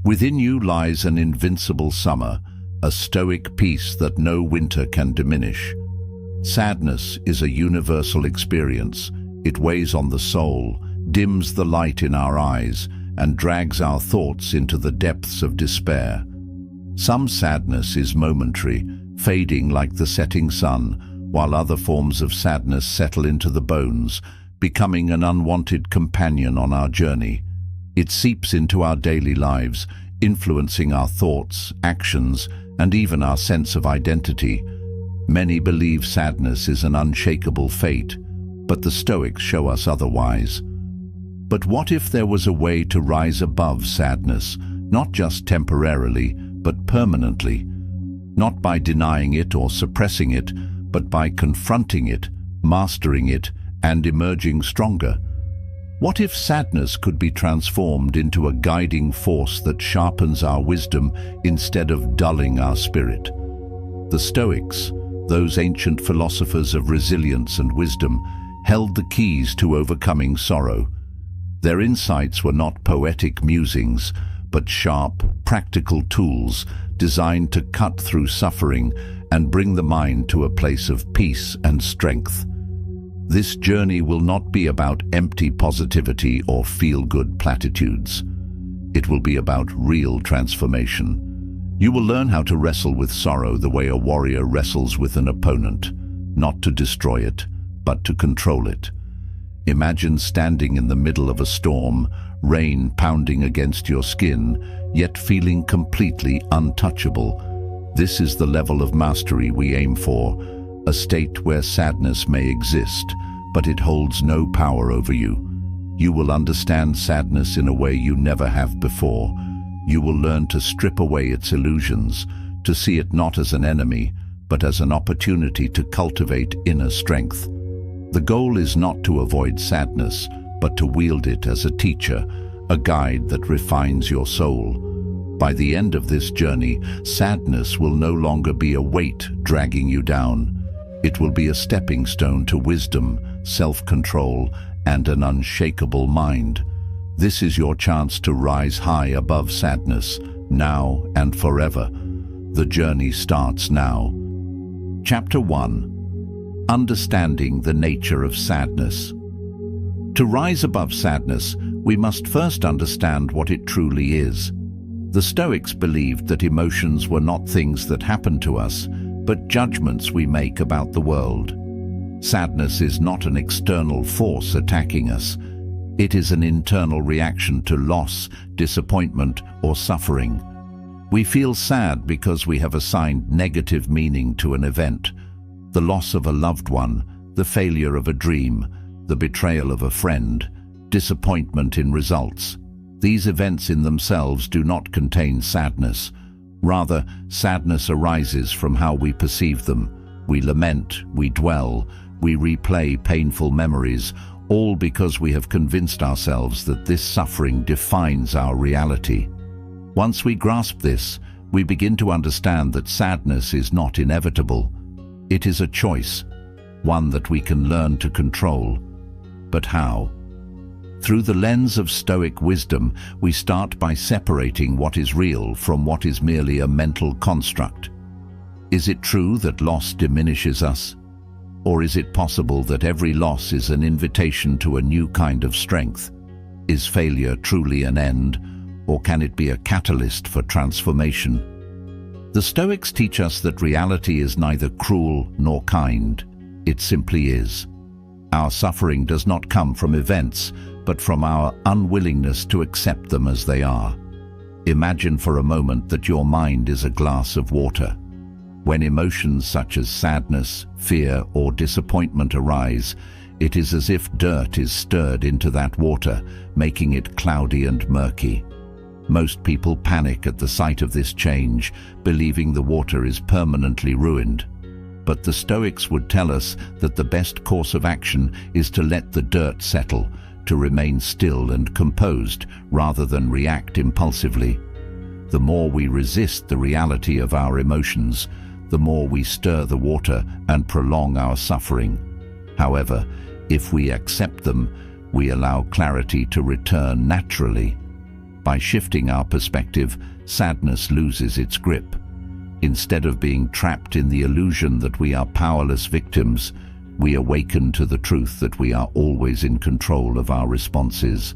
Within you lies an invincible summer, a stoic peace that no winter can diminish. Sadness is a universal experience. It weighs on the soul, dims the light in our eyes, and drags our thoughts into the depths of despair. Some sadness is momentary, fading like the setting sun, while other forms of sadness settle into the bones, becoming an unwanted companion on our journey. It seeps into our daily lives, influencing our thoughts, actions, and even our sense of identity. Many believe sadness is an unshakable fate, but the Stoics show us otherwise. But what if there was a way to rise above sadness, not just temporarily, but permanently? Not by denying it or suppressing it, but by confronting it, mastering it, and emerging stronger. What if sadness could be transformed into a guiding force that sharpens our wisdom instead of dulling our spirit? The Stoics, those ancient philosophers of resilience and wisdom, held the keys to overcoming sorrow. Their insights were not poetic musings, but sharp, practical tools designed to cut through suffering and bring the mind to a place of peace and strength. This journey will not be about empty positivity or feel-good platitudes. It will be about real transformation. You will learn how to wrestle with sorrow the way a warrior wrestles with an opponent, not to destroy it, but to control it. Imagine standing in the middle of a storm, rain pounding against your skin, yet feeling completely untouchable. This is the level of mastery we aim for, a state where sadness may exist, but it holds no power over you. You will understand sadness in a way you never have before. You will learn to strip away its illusions, to see it not as an enemy, but as an opportunity to cultivate inner strength. The goal is not to avoid sadness, but to wield it as a teacher, a guide that refines your soul. By the end of this journey, sadness will no longer be a weight dragging you down. It will be a stepping stone to wisdom, self-control, and an unshakable mind. This is your chance to rise high above sadness, now and forever. The journey starts now. Chapter 1. Understanding the nature of sadness. To rise above sadness, we must first understand what it truly is. The Stoics believed that emotions were not things that happened to us, but judgments we make about the world. Sadness is not an external force attacking us. It is an internal reaction to loss, disappointment, or suffering. We feel sad because we have assigned negative meaning to an event. The loss of a loved one, the failure of a dream, the betrayal of a friend, disappointment in results. These events in themselves do not contain sadness. Rather, sadness arises from how we perceive them. We lament, we dwell, we replay painful memories, all because we have convinced ourselves that this suffering defines our reality. Once we grasp this, we begin to understand that sadness is not inevitable. It is a choice, one that we can learn to control. But how? Through the lens of Stoic wisdom, we start by separating what is real from what is merely a mental construct. Is it true that loss diminishes us? Or is it possible that every loss is an invitation to a new kind of strength? Is failure truly an end, or can it be a catalyst for transformation? The Stoics teach us that reality is neither cruel nor kind. It simply is. Our suffering does not come from events, but from our unwillingness to accept them as they are. Imagine for a moment that your mind is a glass of water. When emotions such as sadness, fear, or disappointment arise, it is as if dirt is stirred into that water, making it cloudy and murky. Most people panic at the sight of this change, believing the water is permanently ruined. But the Stoics would tell us that the best course of action is to let the dirt settle, to remain still and composed rather than react impulsively. The more we resist the reality of our emotions, the more we stir the water and prolong our suffering. However, if we accept them, we allow clarity to return naturally. By shifting our perspective, sadness loses its grip. Instead of being trapped in the illusion that we are powerless victims, we awaken to the truth that we are always in control of our responses.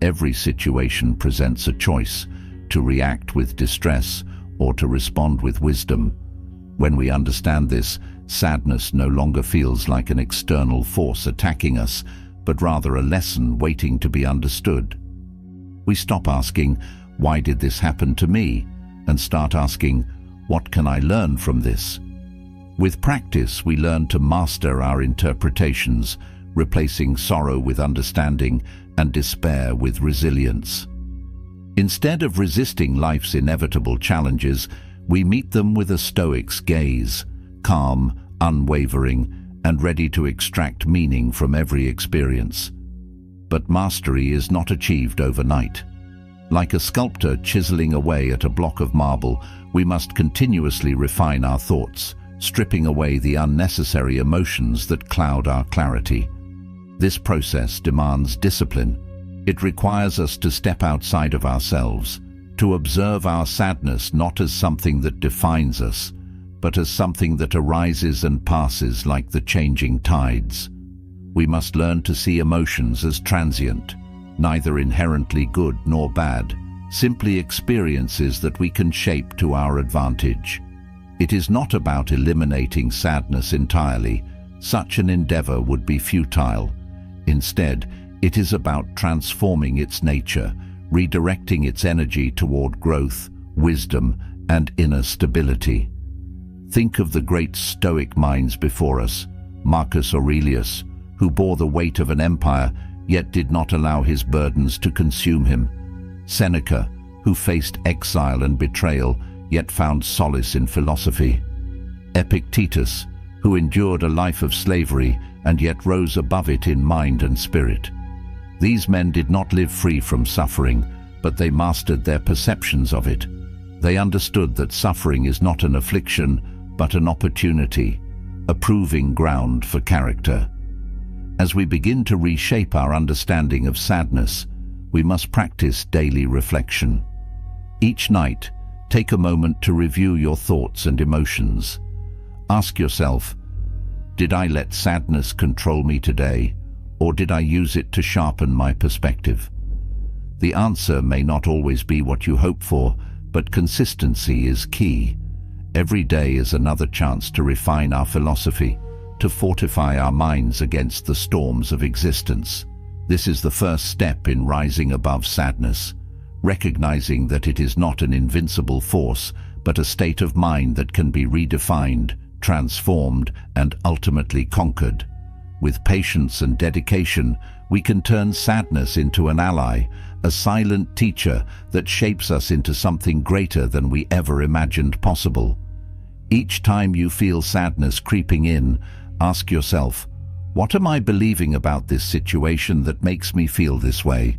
Every situation presents a choice: to react with distress or to respond with wisdom. When we understand this, sadness no longer feels like an external force attacking us, but rather a lesson waiting to be understood. We stop asking, "Why did this happen to me?" and start asking, "What can I learn from this?" With practice, we learn to master our interpretations, replacing sorrow with understanding and despair with resilience. Instead of resisting life's inevitable challenges, we meet them with a Stoic's gaze, calm, unwavering, and ready to extract meaning from every experience. But mastery is not achieved overnight. Like a sculptor chiseling away at a block of marble, we must continuously refine our thoughts, stripping away the unnecessary emotions that cloud our clarity. This process demands discipline. It requires us to step outside of ourselves, to observe our sadness not as something that defines us, but as something that arises and passes like the changing tides. We must learn to see emotions as transient, neither inherently good nor bad, simply experiences that we can shape to our advantage. It is not about eliminating sadness entirely. Such an endeavor would be futile. Instead, it is about transforming its nature, redirecting its energy toward growth, wisdom, and inner stability. Think of the great Stoic minds before us: Marcus Aurelius, who bore the weight of an empire yet did not allow his burdens to consume him; Seneca, who faced exile and betrayal yet found solace in philosophy; Epictetus, who endured a life of slavery and yet rose above it in mind and spirit. These men did not live free from suffering, but they mastered their perceptions of it. They understood that suffering is not an affliction, but an opportunity, a proving ground for character. As we begin to reshape our understanding of sadness, we must practice daily reflection. Each night, take a moment to review your thoughts and emotions. Ask yourself, did I let sadness control me today, or did I use it to sharpen my perspective? The answer may not always be what you hope for, but consistency is key. Every day is another chance to refine our philosophy, to fortify our minds against the storms of existence. This is the first step in rising above sadness, recognizing that it is not an invincible force, but a state of mind that can be redefined, transformed, and ultimately conquered. With patience and dedication, we can turn sadness into an ally, a silent teacher that shapes us into something greater than we ever imagined possible. Each time you feel sadness creeping in, ask yourself, what am I believing about this situation that makes me feel this way?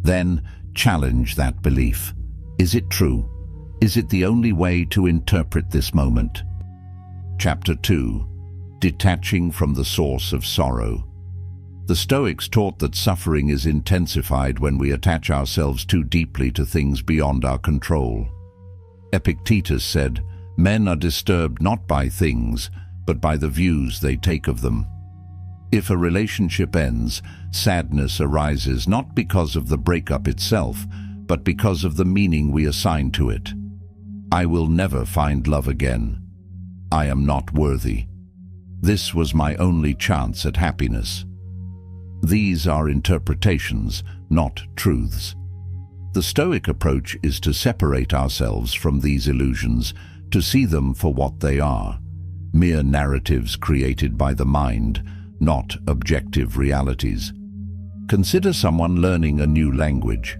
Then challenge that belief. Is it true? Is it the only way to interpret this moment? Chapter 2. Detaching from the source of sorrow. The Stoics taught that suffering is intensified when we attach ourselves too deeply to things beyond our control. Epictetus said, "Men are disturbed not by things, but by the views they take of them." If a relationship ends, sadness arises not because of the breakup itself, but because of the meaning we assign to it. I will never find love again. I am not worthy. This was my only chance at happiness. These are interpretations, not truths. The Stoic approach is to separate ourselves from these illusions, to see them for what they are: mere narratives created by the mind, not objective realities. Consider someone learning a new language.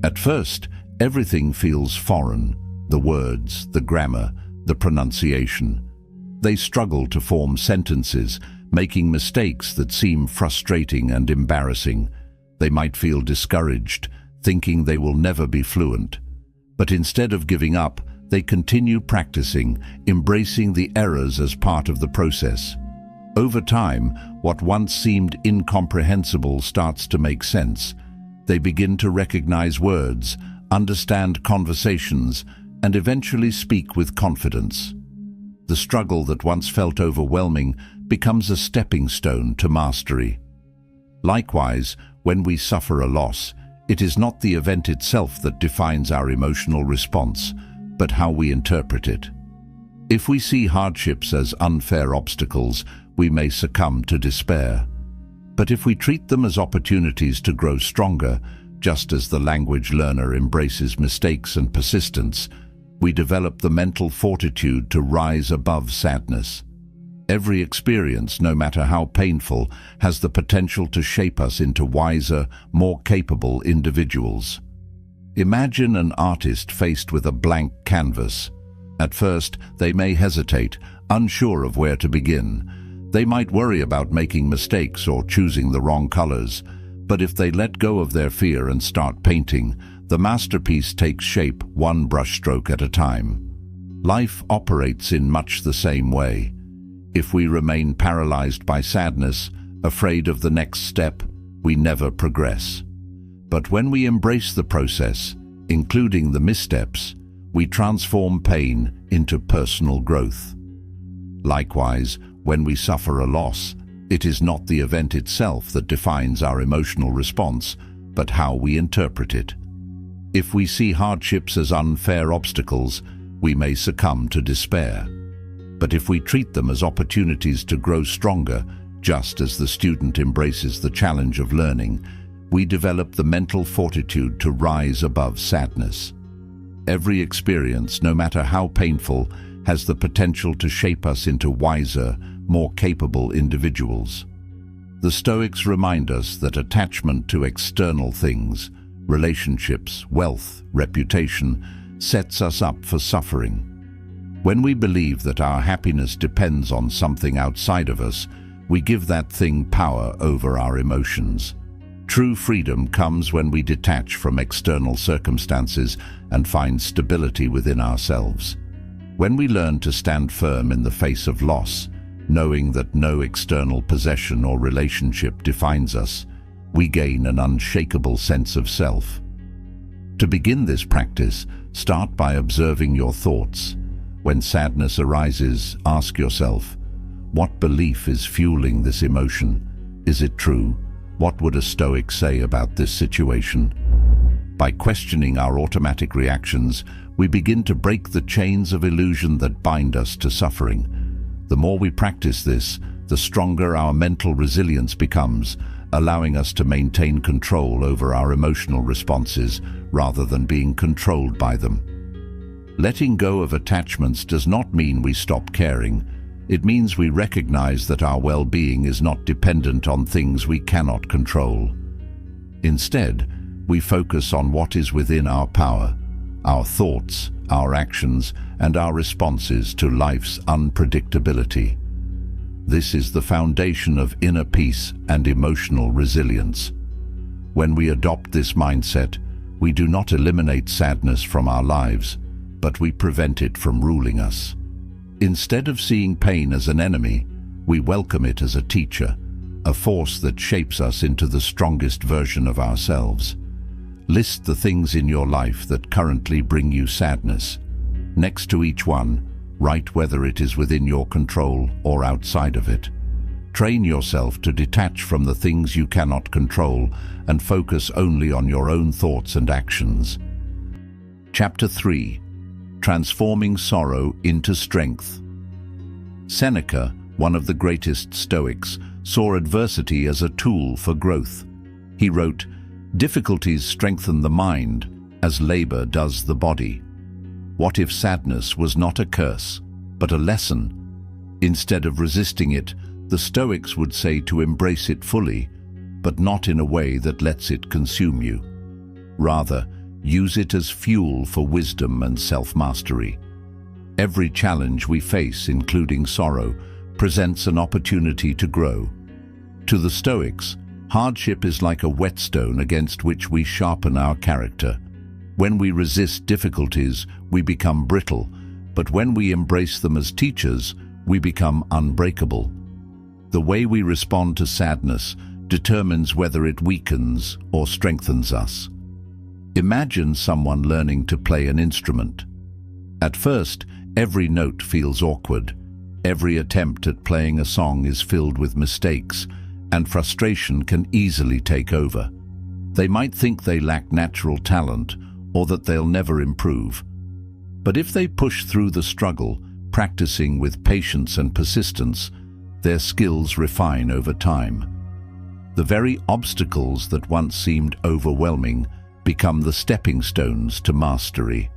At first, everything feels foreign: the words, the grammar, the pronunciation. They struggle to form sentences, making mistakes that seem frustrating and embarrassing. They might feel discouraged, thinking they will never be fluent. But instead of giving up, they continue practicing, embracing the errors as part of the process. Over time, what once seemed incomprehensible starts to make sense. They begin to recognize words, understand conversations, and eventually speak with confidence. The struggle that once felt overwhelming becomes a stepping stone to mastery. Likewise, when we suffer a loss, it is not the event itself that defines our emotional response, but how we interpret it. If we see hardships as unfair obstacles, we may succumb to despair. But if we treat them as opportunities to grow stronger, just as the language learner embraces mistakes and persistence, we develop the mental fortitude to rise above sadness. Every experience, no matter how painful, has the potential to shape us into wiser, more capable individuals. Imagine an artist faced with a blank canvas. At first, they may hesitate, unsure of where to begin. They might worry about making mistakes or choosing the wrong colors, but if they let go of their fear and start painting, the masterpiece takes shape one brushstroke at a time. Life operates in much the same way. If we remain paralyzed by sadness, afraid of the next step, we never progress. But when we embrace the process, including the missteps, we transform pain into personal growth. Likewise, when we suffer a loss, it is not the event itself that defines our emotional response, but how we interpret it. If we see hardships as unfair obstacles, we may succumb to despair. But if we treat them as opportunities to grow stronger, just as the student embraces the challenge of learning, we develop the mental fortitude to rise above sadness. Every experience, no matter how painful, has the potential to shape us into wiser, more capable individuals. The Stoics remind us that attachment to external things, relationships, wealth, reputation, sets us up for suffering. When we believe that our happiness depends on something outside of us, we give that thing power over our emotions. True freedom comes when we detach from external circumstances and find stability within ourselves. When we learn to stand firm in the face of loss, knowing that no external possession or relationship defines us, we gain an unshakable sense of self. To begin this practice, start by observing your thoughts. When sadness arises, ask yourself, what belief is fueling this emotion? Is it true? What would a Stoic say about this situation? By questioning our automatic reactions, we begin to break the chains of illusion that bind us to suffering. The more we practice this, the stronger our mental resilience becomes, allowing us to maintain control over our emotional responses rather than being controlled by them. Letting go of attachments does not mean we stop caring. It means we recognize that our well-being is not dependent on things we cannot control. Instead, we focus on what is within our power, our thoughts, our actions, and our responses to life's unpredictability. This is the foundation of inner peace and emotional resilience. When we adopt this mindset, we do not eliminate sadness from our lives, but we prevent it from ruling us. Instead of seeing pain as an enemy, we welcome it as a teacher, a force that shapes us into the strongest version of ourselves. List the things in your life that currently bring you sadness. Next to each one, write whether it is within your control or outside of it. Train yourself to detach from the things you cannot control and focus only on your own thoughts and actions. Chapter 3. Transforming Sorrow into Strength. Seneca, one of the greatest Stoics, saw adversity as a tool for growth. He wrote, "Difficulties strengthen the mind, as labor does the body." What if sadness was not a curse, but a lesson? Instead of resisting it, the Stoics would say to embrace it fully, but not in a way that lets it consume you. Rather, use it as fuel for wisdom and self-mastery. Every challenge we face, including sorrow, presents an opportunity to grow. To the Stoics, hardship is like a whetstone against which we sharpen our character. When we resist difficulties, we become brittle, but when we embrace them as teachers, we become unbreakable. The way we respond to sadness determines whether it weakens or strengthens us. Imagine someone learning to play an instrument. At first, every note feels awkward. Every attempt at playing a song is filled with mistakes, and frustration can easily take over. They might think they lack natural talent or that they'll never improve. But if they push through the struggle, practicing with patience and persistence, their skills refine over time. The very obstacles that once seemed overwhelming become the stepping stones to mastery.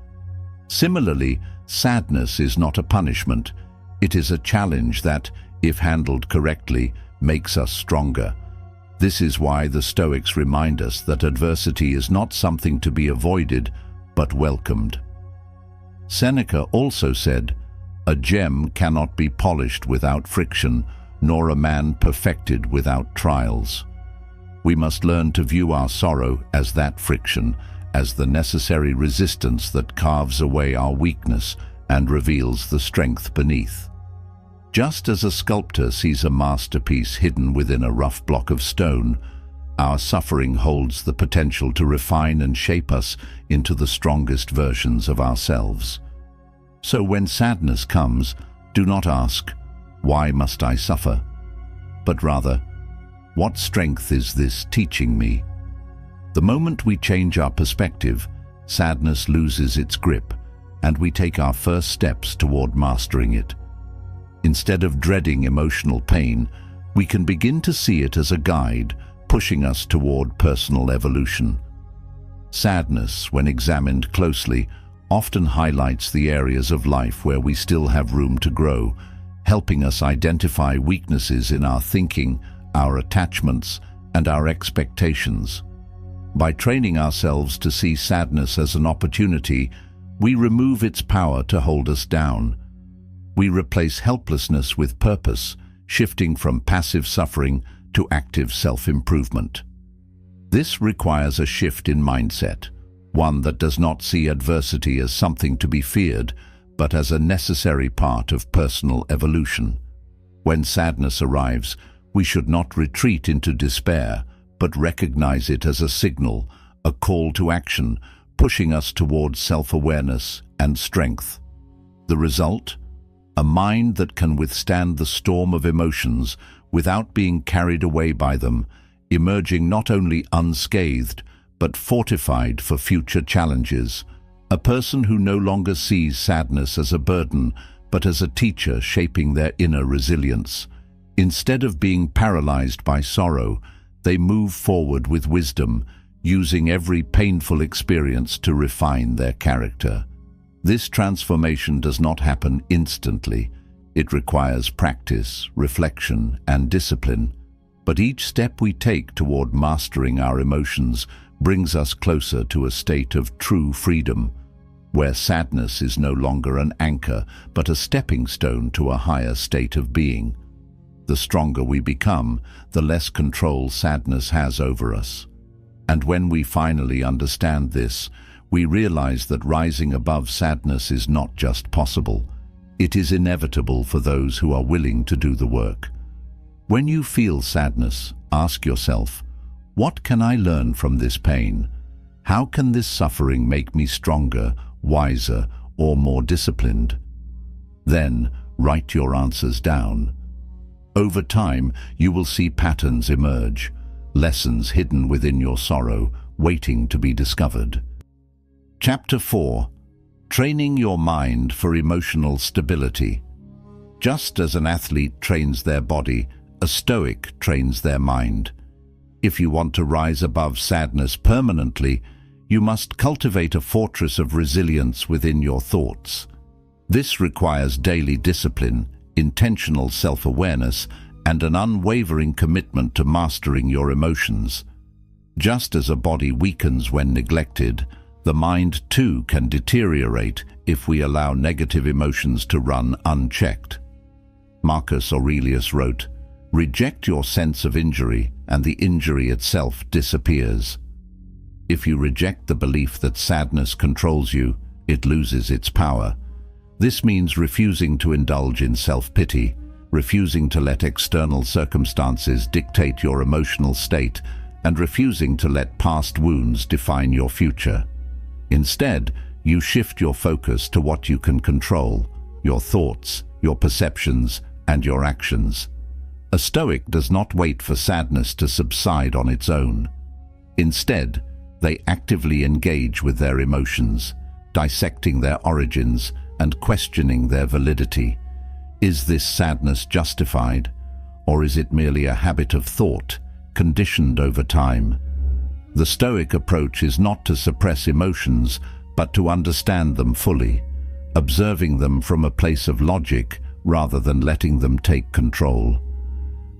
Similarly, sadness is not a punishment. It is a challenge that, if handled correctly, makes us stronger. This is why the Stoics remind us that adversity is not something to be avoided, but welcomed. Seneca also said, "A gem cannot be polished without friction, nor a man perfected without trials." We must learn to view our sorrow as that friction, as the necessary resistance that carves away our weakness and reveals the strength beneath. Just as a sculptor sees a masterpiece hidden within a rough block of stone, our suffering holds the potential to refine and shape us into the strongest versions of ourselves. So when sadness comes, do not ask, "Why must I suffer?" but rather, "What strength is this teaching me?" The moment we change our perspective, sadness loses its grip, and we take our first steps toward mastering it. Instead of dreading emotional pain, we can begin to see it as a guide, pushing us toward personal evolution. Sadness, when examined closely, often highlights the areas of life where we still have room to grow, helping us identify weaknesses in our thinking, our attachments, and our expectations. By training ourselves to see sadness as an opportunity, we remove its power to hold us down. We replace helplessness with purpose, shifting from passive suffering to active self-improvement. This requires a shift in mindset, one that does not see adversity as something to be feared, but as a necessary part of personal evolution. When sadness arrives, we should not retreat into despair, but recognize it as a signal, a call to action, pushing us towards self-awareness and strength. The result? A mind that can withstand the storm of emotions without being carried away by them, emerging not only unscathed, but fortified for future challenges. A person who no longer sees sadness as a burden, but as a teacher shaping their inner resilience. Instead of being paralyzed by sorrow, they move forward with wisdom, using every painful experience to refine their character. This transformation does not happen instantly. It requires practice, reflection, and discipline. But each step we take toward mastering our emotions brings us closer to a state of true freedom, where sadness is no longer an anchor, but a stepping stone to a higher state of being. The stronger we become, the less control sadness has over us. And when we finally understand this, we realize that rising above sadness is not just possible. It is inevitable for those who are willing to do the work. When you feel sadness, ask yourself, what can I learn from this pain? How can this suffering make me stronger, wiser, or more disciplined? Then, write your answers down. Over time, you will see patterns emerge, lessons hidden within your sorrow, waiting to be discovered. Chapter 4. Training your mind for emotional stability. Just as an athlete trains their body, a Stoic trains their mind. If you want to rise above sadness permanently, you must cultivate a fortress of resilience within your thoughts. This requires daily discipline, intentional self-awareness, and an unwavering commitment to mastering your emotions. Just as a body weakens when neglected, the mind too can deteriorate if we allow negative emotions to run unchecked. Marcus Aurelius wrote, "Reject your sense of injury, and the injury itself disappears." If you reject the belief that sadness controls you, it loses its power. This means refusing to indulge in self-pity, refusing to let external circumstances dictate your emotional state and refusing to let past wounds define your future. Instead, you shift your focus to what you can control: your thoughts, your perceptions, and your actions. A Stoic does not wait for sadness to subside on its own. Instead, they actively engage with their emotions, dissecting their origins and questioning their validity. Is this sadness justified, or is it merely a habit of thought, conditioned over time? The Stoic approach is not to suppress emotions, but to understand them fully, observing them from a place of logic rather than letting them take control.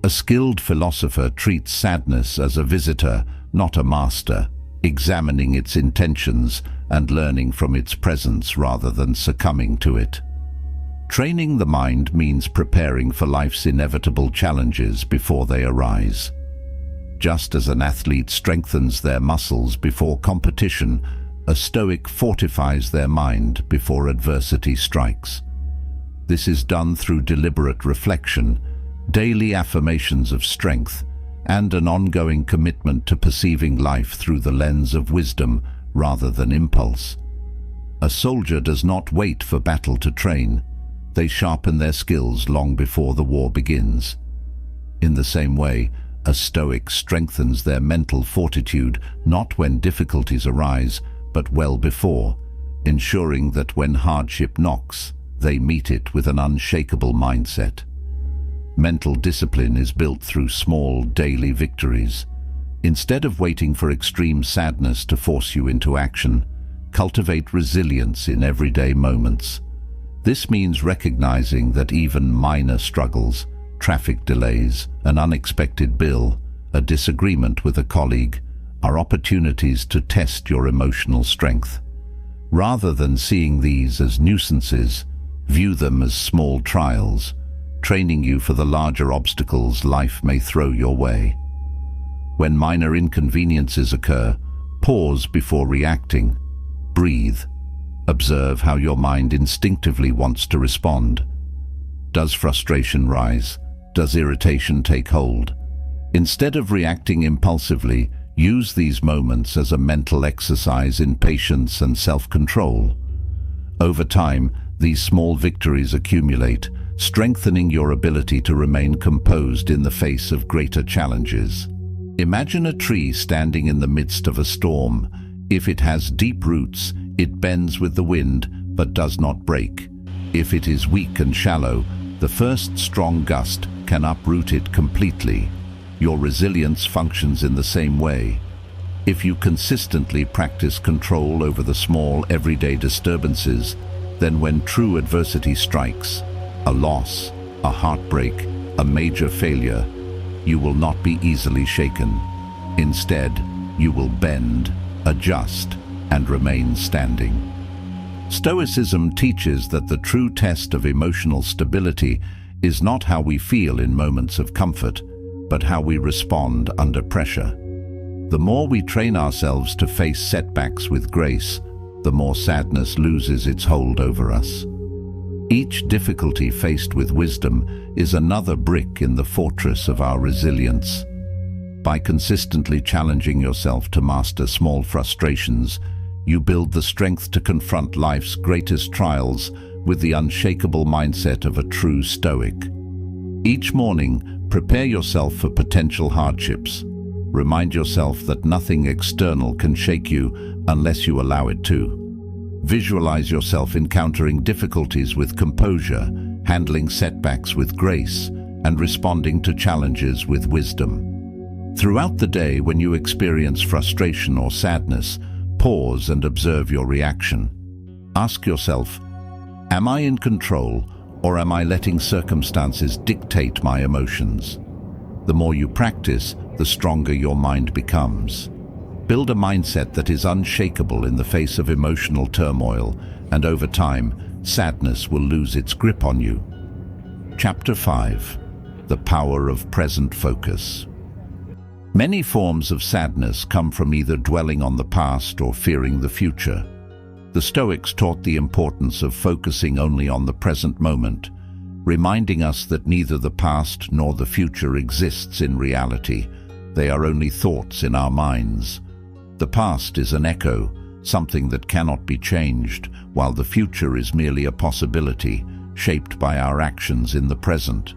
A skilled philosopher treats sadness as a visitor, not a master, examining its intentions and learning from its presence rather than succumbing to it. Training the mind means preparing for life's inevitable challenges before they arise. Just as an athlete strengthens their muscles before competition, a Stoic fortifies their mind before adversity strikes. This is done through deliberate reflection, daily affirmations of strength, and an ongoing commitment to perceiving life through the lens of wisdom rather than impulse. A soldier does not wait for battle to train. They sharpen their skills long before the war begins. In the same way, a Stoic strengthens their mental fortitude not when difficulties arise, but well before, ensuring that when hardship knocks, they meet it with an unshakable mindset. Mental discipline is built through small, daily victories. Instead of waiting for extreme sadness to force you into action, cultivate resilience in everyday moments. This means recognizing that even minor struggles, traffic delays, an unexpected bill, a disagreement with a colleague, are opportunities to test your emotional strength. Rather than seeing these as nuisances, view them as small trials, training you for the larger obstacles life may throw your way. When minor inconveniences occur, pause before reacting. Breathe. Observe how your mind instinctively wants to respond. Does frustration rise? Does irritation take hold? Instead of reacting impulsively, use these moments as a mental exercise in patience and self-control. Over time, these small victories accumulate, strengthening your ability to remain composed in the face of greater challenges. Imagine a tree standing in the midst of a storm. If it has deep roots, it bends with the wind but does not break. If it is weak and shallow, the first strong gust can uproot it completely. Your resilience functions in the same way. If you consistently practice control over the small, everyday disturbances, then when true adversity strikes, a loss, a heartbreak, a major failure, you will not be easily shaken. Instead, you will bend, adjust, and remain standing. Stoicism teaches that the true test of emotional stability is not how we feel in moments of comfort, but how we respond under pressure. The more we train ourselves to face setbacks with grace, the more sadness loses its hold over us. Each difficulty faced with wisdom is another brick in the fortress of our resilience. By consistently challenging yourself to master small frustrations, you build the strength to confront life's greatest trials with the unshakable mindset of a true Stoic. Each morning, prepare yourself for potential hardships. Remind yourself that nothing external can shake you unless you allow it to. Visualize yourself encountering difficulties with composure, handling setbacks with grace, and responding to challenges with wisdom. Throughout the day, when you experience frustration or sadness, pause and observe your reaction. Ask yourself, am I in control, or am I letting circumstances dictate my emotions? The more you practice, the stronger your mind becomes. Build a mindset that is unshakable in the face of emotional turmoil, and over time, sadness will lose its grip on you. Chapter 5. The Power of Present Focus. Many forms of sadness come from either dwelling on the past or fearing the future. The Stoics taught the importance of focusing only on the present moment, reminding us that neither the past nor the future exists in reality. They are only thoughts in our minds. The past is an echo, something that cannot be changed, while the future is merely a possibility, shaped by our actions in the present.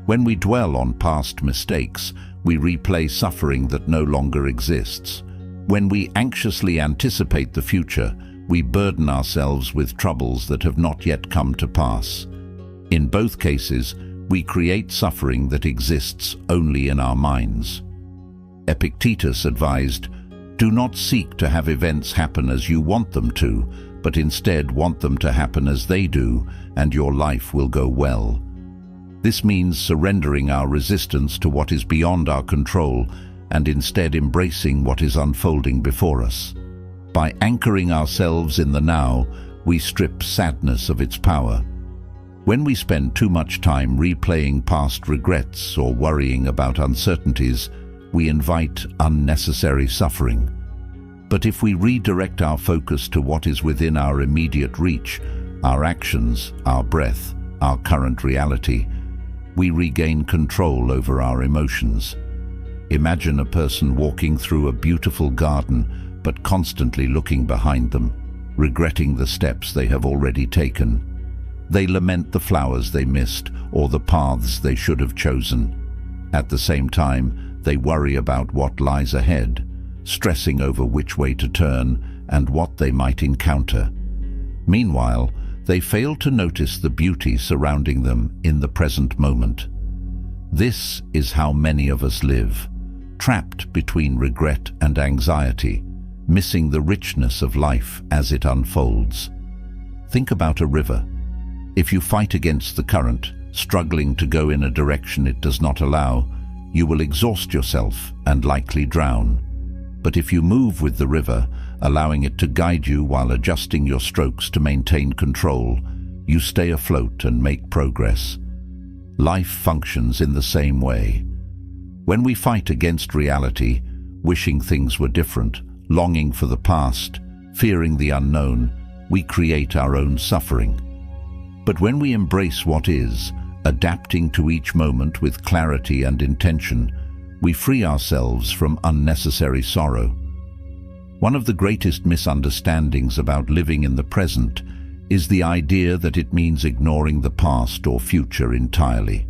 When we dwell on past mistakes, we replay suffering that no longer exists. When we anxiously anticipate the future, we burden ourselves with troubles that have not yet come to pass. In both cases, we create suffering that exists only in our minds. Epictetus advised, "Do not seek to have events happen as you want them to, but instead want them to happen as they do, and your life will go well." This means surrendering our resistance to what is beyond our control and instead embracing what is unfolding before us. By anchoring ourselves in the now, we strip sadness of its power. When we spend too much time replaying past regrets or worrying about uncertainties, we invite unnecessary suffering. But if we redirect our focus to what is within our immediate reach, our actions, our breath, our current reality, we regain control over our emotions. Imagine a person walking through a beautiful garden, but constantly looking behind them, regretting the steps they have already taken. They lament the flowers they missed or the paths they should have chosen. At the same time, they worry about what lies ahead, stressing over which way to turn and what they might encounter. Meanwhile, they fail to notice the beauty surrounding them in the present moment. This is how many of us live, trapped between regret and anxiety, missing the richness of life as it unfolds. Think about a river. If you fight against the current, struggling to go in a direction it does not allow, you will exhaust yourself and likely drown. But if you move with the river, allowing it to guide you while adjusting your strokes to maintain control, you stay afloat and make progress. Life functions in the same way. When we fight against reality, wishing things were different, longing for the past, fearing the unknown, we create our own suffering. But when we embrace what is, adapting to each moment with clarity and intention, we free ourselves from unnecessary sorrow. One of the greatest misunderstandings about living in the present is the idea that it means ignoring the past or future entirely.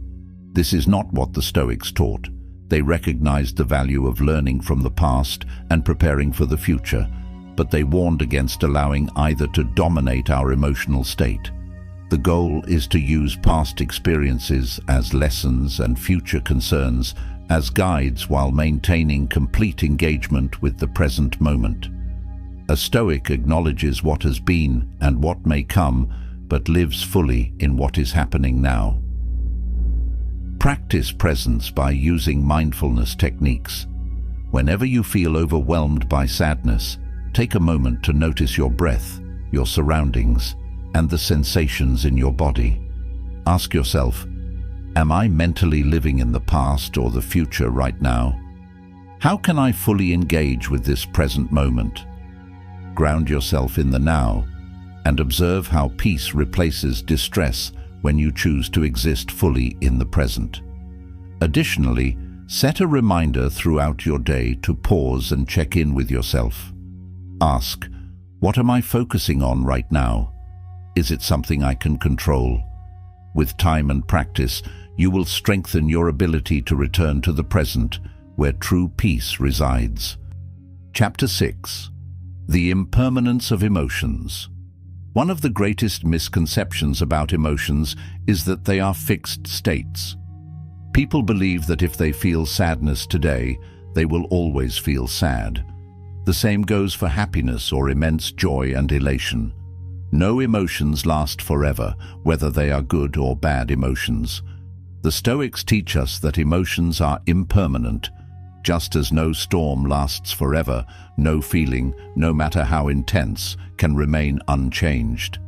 This is not what the Stoics taught. They recognized the value of learning from the past and preparing for the future, but they warned against allowing either to dominate our emotional state. The goal is to use past experiences as lessons and future concerns as guides while maintaining complete engagement with the present moment. A Stoic acknowledges what has been and what may come, but lives fully in what is happening now. Practice presence by using mindfulness techniques. Whenever you feel overwhelmed by sadness, take a moment to notice your breath, your surroundings, and the sensations in your body. Ask yourself, am I mentally living in the past or the future right now? How can I fully engage with this present moment? Ground yourself in the now and observe how peace replaces distress when you choose to exist fully in the present. Additionally, set a reminder throughout your day to pause and check in with yourself. Ask, what am I focusing on right now? Is it something I can control? With time and practice, you will strengthen your ability to return to the present, where true peace resides. Chapter 6. The Impermanence of Emotions. One of the greatest misconceptions about emotions is that they are fixed states. People believe that if they feel sadness today, they will always feel sad. The same goes for happiness or immense joy and elation. No emotions last forever, whether they are good or bad emotions. The Stoics teach us that emotions are impermanent. Just as no storm lasts forever, no feeling, no matter how intense, can remain unchanged.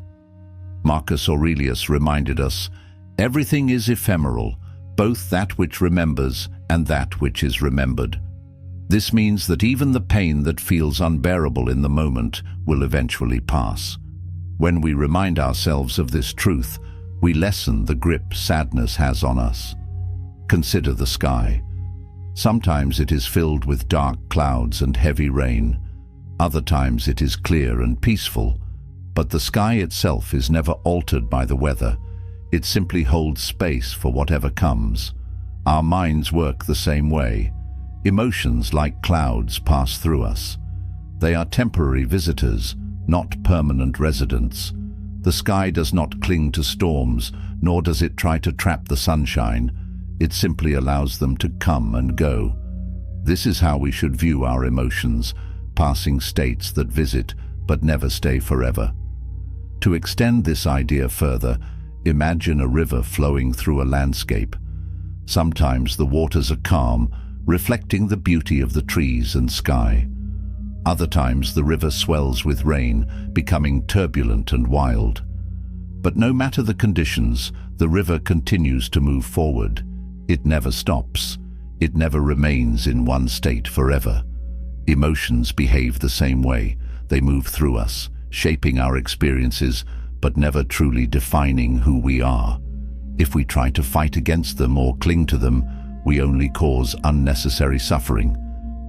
Marcus Aurelius reminded us, everything is ephemeral, both that which remembers and that which is remembered. This means that even the pain that feels unbearable in the moment will eventually pass. When we remind ourselves of this truth, we lessen the grip sadness has on us. Consider the sky. Sometimes it is filled with dark clouds and heavy rain. Other times it is clear and peaceful. But the sky itself is never altered by the weather. It simply holds space for whatever comes. Our minds work the same way. Emotions, like clouds, pass through us. They are temporary visitors, not permanent residents. The sky does not cling to storms, nor does it try to trap the sunshine. It simply allows them to come and go. This is how we should view our emotions, passing states that visit but never stay forever. To extend this idea further, imagine a river flowing through a landscape. Sometimes the waters are calm, reflecting the beauty of the trees and sky. Other times the river swells with rain, becoming turbulent and wild. But no matter the conditions, the river continues to move forward. It never stops. It never remains in one state forever. Emotions behave the same way. They move through us, shaping our experiences, but never truly defining who we are. If we try to fight against them or cling to them, we only cause unnecessary suffering.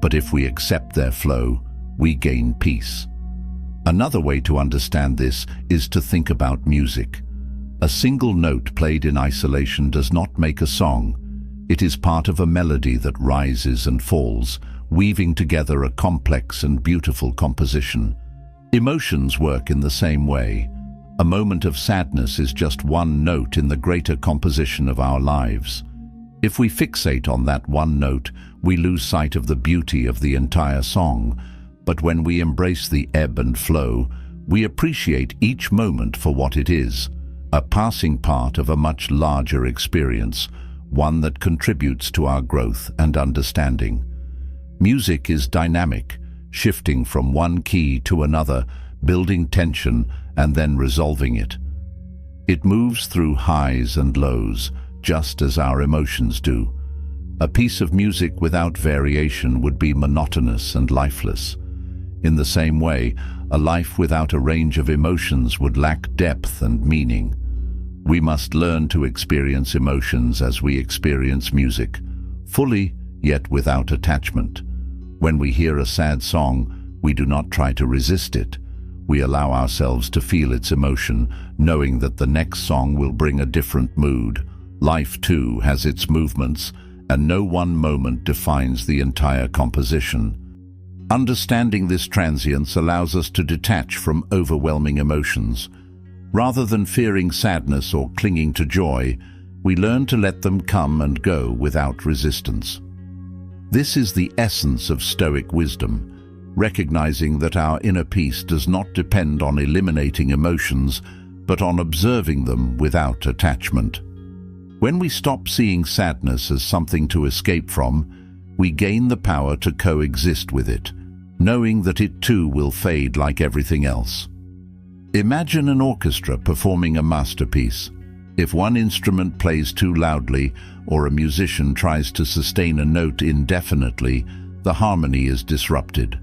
But if we accept their flow, we gain peace. Another way to understand this is to think about music. A single note played in isolation does not make a song. It is part of a melody that rises and falls, weaving together a complex and beautiful composition. Emotions work in the same way. A moment of sadness is just one note in the greater composition of our lives. If we fixate on that one note, we lose sight of the beauty of the entire song. But when we embrace the ebb and flow, we appreciate each moment for what it is, a passing part of a much larger experience, one that contributes to our growth and understanding. Music is dynamic, shifting from one key to another, building tension and then resolving it. It moves through highs and lows, just as our emotions do. A piece of music without variation would be monotonous and lifeless. In the same way, a life without a range of emotions would lack depth and meaning. We must learn to experience emotions as we experience music, fully yet without attachment. When we hear a sad song, we do not try to resist it. We allow ourselves to feel its emotion, knowing that the next song will bring a different mood. Life, too, has its movements, and no one moment defines the entire composition. Understanding this transience allows us to detach from overwhelming emotions. Rather than fearing sadness or clinging to joy, we learn to let them come and go without resistance. This is the essence of Stoic wisdom, recognizing that our inner peace does not depend on eliminating emotions, but on observing them without attachment. When we stop seeing sadness as something to escape from, we gain the power to coexist with it, knowing that it too will fade like everything else. Imagine an orchestra performing a masterpiece. If one instrument plays too loudly or a musician tries to sustain a note indefinitely, the harmony is disrupted.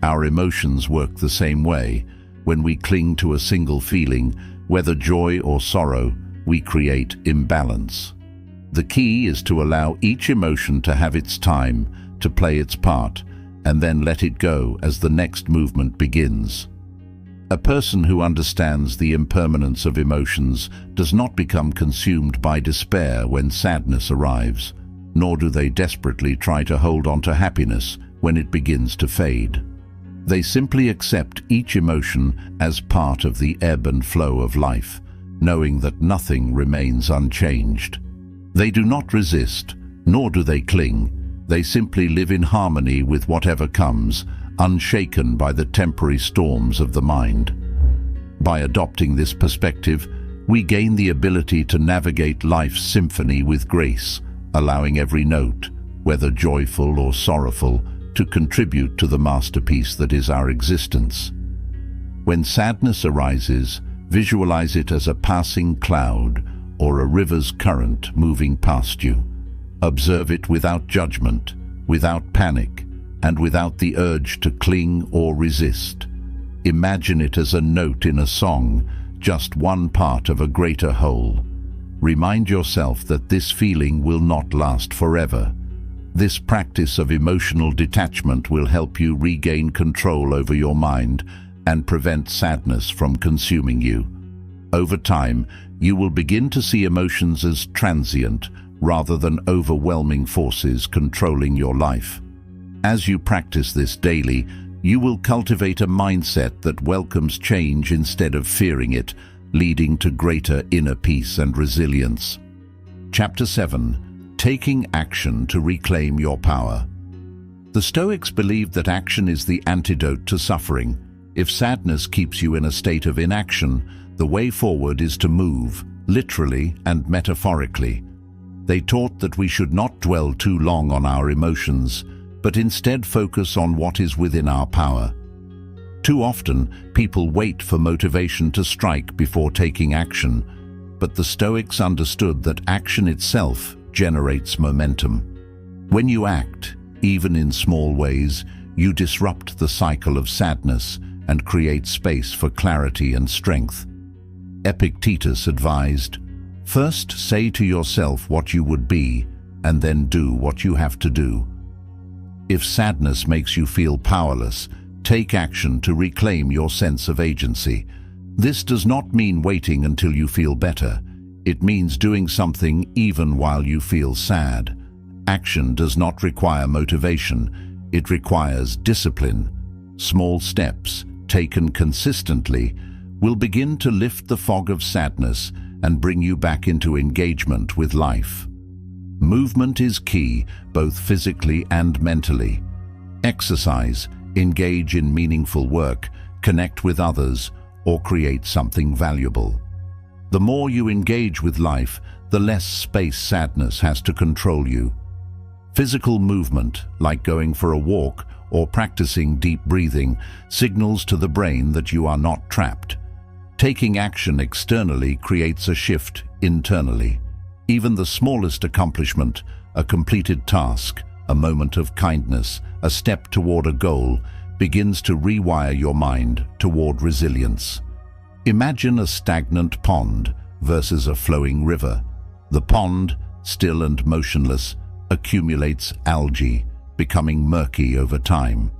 Our emotions work the same way. When we cling to a single feeling, whether joy or sorrow, we create imbalance. The key is to allow each emotion to have its time, to play its part, and then let it go as the next movement begins. A person who understands the impermanence of emotions does not become consumed by despair when sadness arrives, nor do they desperately try to hold on to happiness when it begins to fade. They simply accept each emotion as part of the ebb and flow of life, knowing that nothing remains unchanged. They do not resist, nor do they cling. They simply live in harmony with whatever comes, unshaken by the temporary storms of the mind. By adopting this perspective, we gain the ability to navigate life's symphony with grace, allowing every note, whether joyful or sorrowful, to contribute to the masterpiece that is our existence. When sadness arises, visualize it as a passing cloud or a river's current moving past you. Observe it without judgment, without panic, and without the urge to cling or resist. Imagine it as a note in a song, just one part of a greater whole. Remind yourself that this feeling will not last forever. This practice of emotional detachment will help you regain control over your mind and prevent sadness from consuming you. Over time, you will begin to see emotions as transient rather than overwhelming forces controlling your life. As you practice this daily, you will cultivate a mindset that welcomes change instead of fearing it, leading to greater inner peace and resilience. Chapter 7. Taking action to reclaim your power. The Stoics believed that action is the antidote to suffering. If sadness keeps you in a state of inaction, the way forward is to move, literally and metaphorically. They taught that we should not dwell too long on our emotions, but instead focus on what is within our power. Too often, people wait for motivation to strike before taking action, but the Stoics understood that action itself generates momentum. When you act, even in small ways, you disrupt the cycle of sadness and create space for clarity and strength. Epictetus advised, "First say to yourself what you would be, and then do what you have to do." If sadness makes you feel powerless, take action to reclaim your sense of agency. This does not mean waiting until you feel better. It means doing something even while you feel sad. Action does not require motivation. It requires discipline. Small steps, taken consistently, will begin to lift the fog of sadness and bring you back into engagement with life. Movement is key, both physically and mentally. Exercise, engage in meaningful work, connect with others, or create something valuable. The more you engage with life, the less space sadness has to control you. Physical movement, like going for a walk or practicing deep breathing, signals to the brain that you are not trapped. Taking action externally creates a shift internally. Even the smallest accomplishment, a completed task, a moment of kindness, a step toward a goal, begins to rewire your mind toward resilience. Imagine a stagnant pond versus a flowing river. The pond, still and motionless, accumulates algae, becoming murky over time.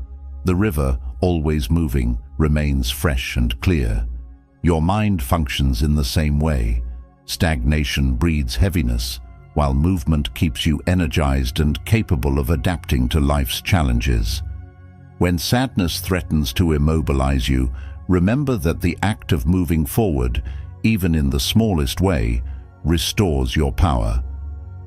The river, always moving, remains fresh and clear. Your mind functions in the same way. Stagnation breeds heaviness, while movement keeps you energized and capable of adapting to life's challenges. When sadness threatens to immobilize you, remember that the act of moving forward, even in the smallest way, restores your power.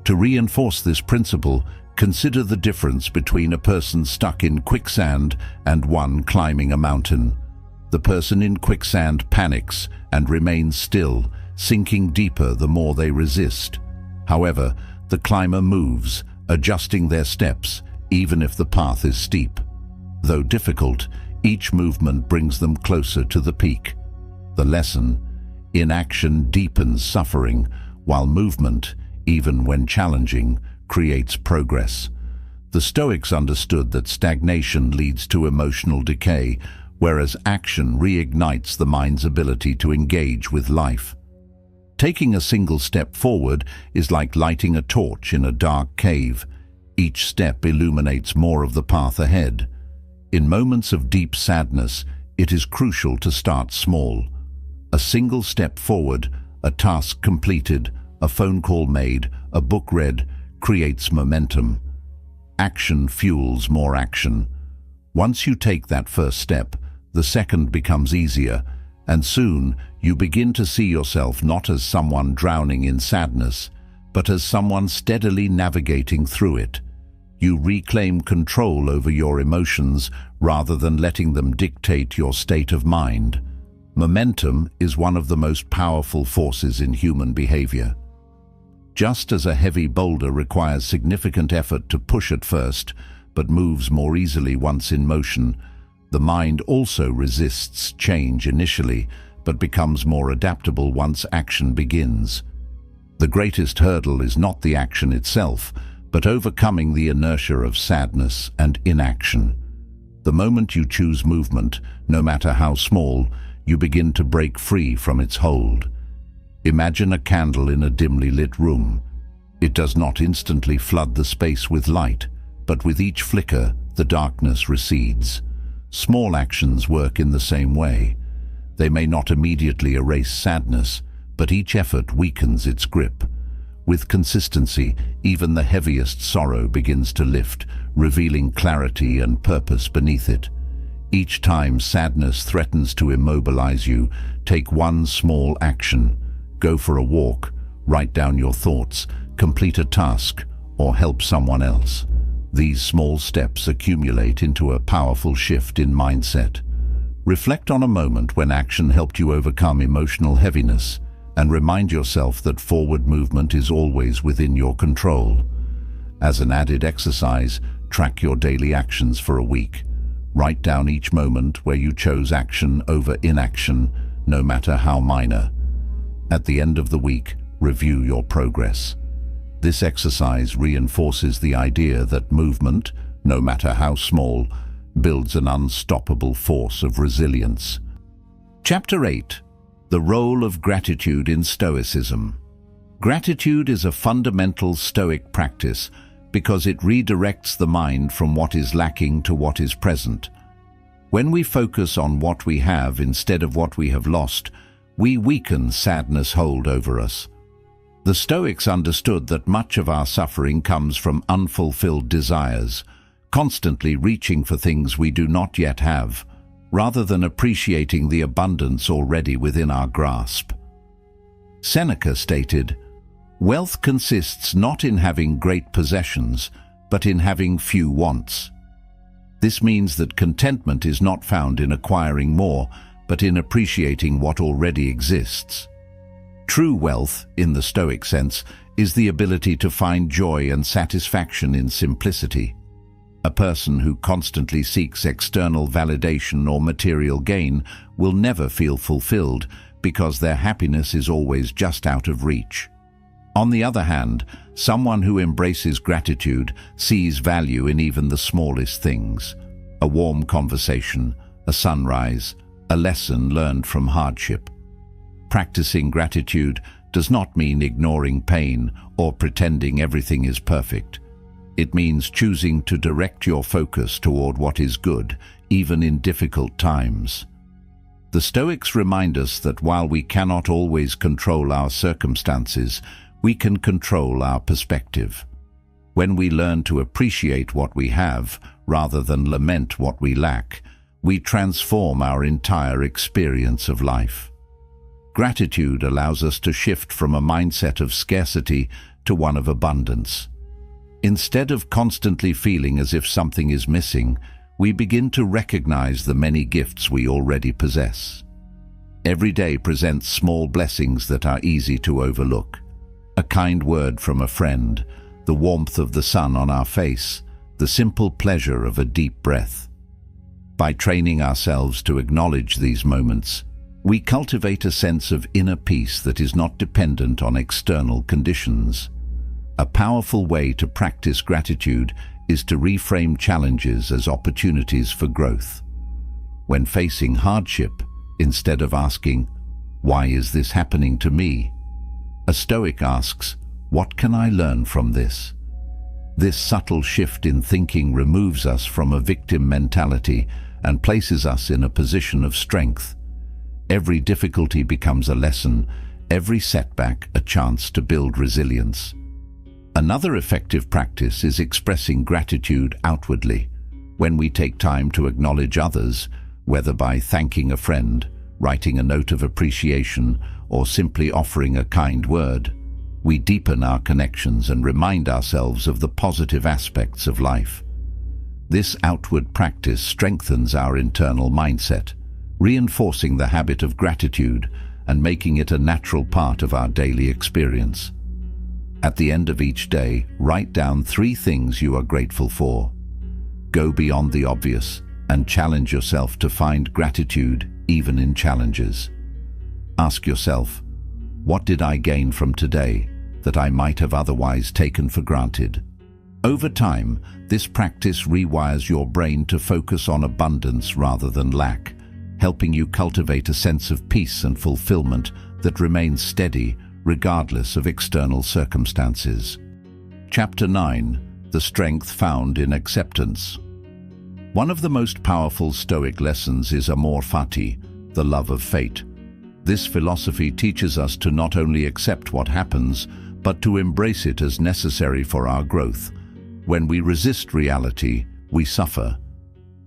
To reinforce this principle, consider the difference between a person stuck in quicksand and one climbing a mountain. The person in quicksand panics and remains still, sinking deeper the more they resist. However, the climber moves, adjusting their steps, even if the path is steep. Though difficult, each movement brings them closer to the peak. The lesson: inaction deepens suffering, while movement, even when challenging, creates progress. The Stoics understood that stagnation leads to emotional decay, whereas action reignites the mind's ability to engage with life. Taking a single step forward is like lighting a torch in a dark cave. Each step illuminates more of the path ahead. In moments of deep sadness, it is crucial to start small. A single step forward, a task completed, a phone call made, a book read, creates momentum. Action fuels more action. Once you take that first step, the second becomes easier, and soon you begin to see yourself not as someone drowning in sadness, but as someone steadily navigating through it. You reclaim control over your emotions rather than letting them dictate your state of mind. Momentum is one of the most powerful forces in human behavior. Just as a heavy boulder requires significant effort to push at first, but moves more easily once in motion, the mind also resists change initially, but becomes more adaptable once action begins. The greatest hurdle is not the action itself, but overcoming the inertia of sadness and inaction. The moment you choose movement, no matter how small, you begin to break free from its hold. Imagine a candle in a dimly lit room. It does not instantly flood the space with light, but with each flicker, the darkness recedes. Small actions work in the same way. They may not immediately erase sadness, but each effort weakens its grip. With consistency, even the heaviest sorrow begins to lift, revealing clarity and purpose beneath it. Each time sadness threatens to immobilize you, take one small action. Go for a walk, write down your thoughts, complete a task, or help someone else. These small steps accumulate into a powerful shift in mindset. Reflect on a moment when action helped you overcome emotional heaviness, and remind yourself that forward movement is always within your control. As an added exercise, track your daily actions for a week. Write down each moment where you chose action over inaction, no matter how minor. At the end of the week, review your progress. This exercise reinforces the idea that movement, no matter how small, builds an unstoppable force of resilience. Chapter 8. The role of gratitude in Stoicism. Gratitude is a fundamental Stoic practice because it redirects the mind from what is lacking to what is present. When we focus on what we have instead of what we have lost, we weaken sadness' hold over us. The Stoics understood that much of our suffering comes from unfulfilled desires, constantly reaching for things we do not yet have, rather than appreciating the abundance already within our grasp. Seneca stated, "Wealth consists not in having great possessions, but in having few wants." This means that contentment is not found in acquiring more, but in appreciating what already exists. True wealth, in the Stoic sense, is the ability to find joy and satisfaction in simplicity. A person who constantly seeks external validation or material gain will never feel fulfilled because their happiness is always just out of reach. On the other hand, someone who embraces gratitude sees value in even the smallest things: a warm conversation, a sunrise, a lesson learned from hardship. Practicing gratitude does not mean ignoring pain or pretending everything is perfect. It means choosing to direct your focus toward what is good, even in difficult times. The Stoics remind us that while we cannot always control our circumstances, we can control our perspective. When we learn to appreciate what we have, rather than lament what we lack, we transform our entire experience of life. Gratitude allows us to shift from a mindset of scarcity to one of abundance. Instead of constantly feeling as if something is missing, we begin to recognize the many gifts we already possess. Every day presents small blessings that are easy to overlook. A kind word from a friend, the warmth of the sun on our face, the simple pleasure of a deep breath. By training ourselves to acknowledge these moments, we cultivate a sense of inner peace that is not dependent on external conditions. A powerful way to practice gratitude is to reframe challenges as opportunities for growth. When facing hardship, instead of asking, "Why is this happening to me?" a Stoic asks, "What can I learn from this?" This subtle shift in thinking removes us from a victim mentality and places us in a position of strength. Every difficulty becomes a lesson, every setback a chance to build resilience. Another effective practice is expressing gratitude outwardly. When we take time to acknowledge others, whether by thanking a friend, writing a note of appreciation, or simply offering a kind word, we deepen our connections and remind ourselves of the positive aspects of life. This outward practice strengthens our internal mindset, reinforcing the habit of gratitude and making it a natural part of our daily experience. At the end of each day, write down 3 things you are grateful for. Go beyond the obvious and challenge yourself to find gratitude even in challenges. Ask yourself, what did I gain from today that I might have otherwise taken for granted? Over time, this practice rewires your brain to focus on abundance rather than lack, helping you cultivate a sense of peace and fulfillment that remains steady regardless of external circumstances. Chapter 9. The Strength Found in Acceptance. One of the most powerful Stoic lessons is amor fati, the love of fate. This philosophy teaches us to not only accept what happens, but to embrace it as necessary for our growth. When we resist reality, we suffer.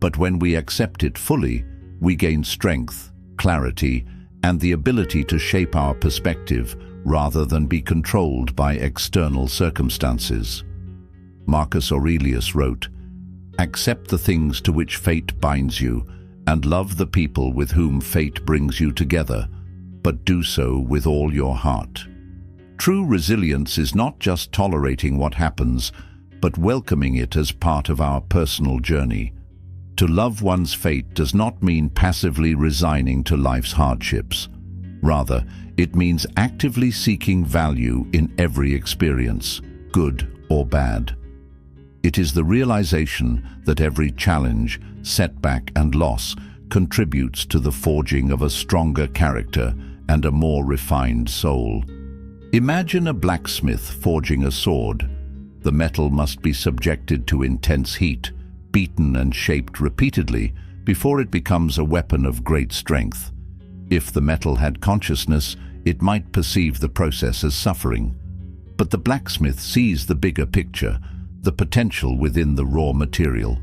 But when we accept it fully, we gain strength, clarity, and the ability to shape our perspective rather than be controlled by external circumstances. Marcus Aurelius wrote, "Accept the things to which fate binds you, and love the people with whom fate brings you together, but do so with all your heart." True resilience is not just tolerating what happens, but welcoming it as part of our personal journey. To love one's fate does not mean passively resigning to life's hardships. Rather, it means actively seeking value in every experience, good or bad. It is the realization that every challenge, setback, and loss contributes to the forging of a stronger character and a more refined soul. Imagine a blacksmith forging a sword. The metal must be subjected to intense heat, beaten and shaped repeatedly before it becomes a weapon of great strength. If the metal had consciousness, it might perceive the process as suffering. But the blacksmith sees the bigger picture, the potential within the raw material.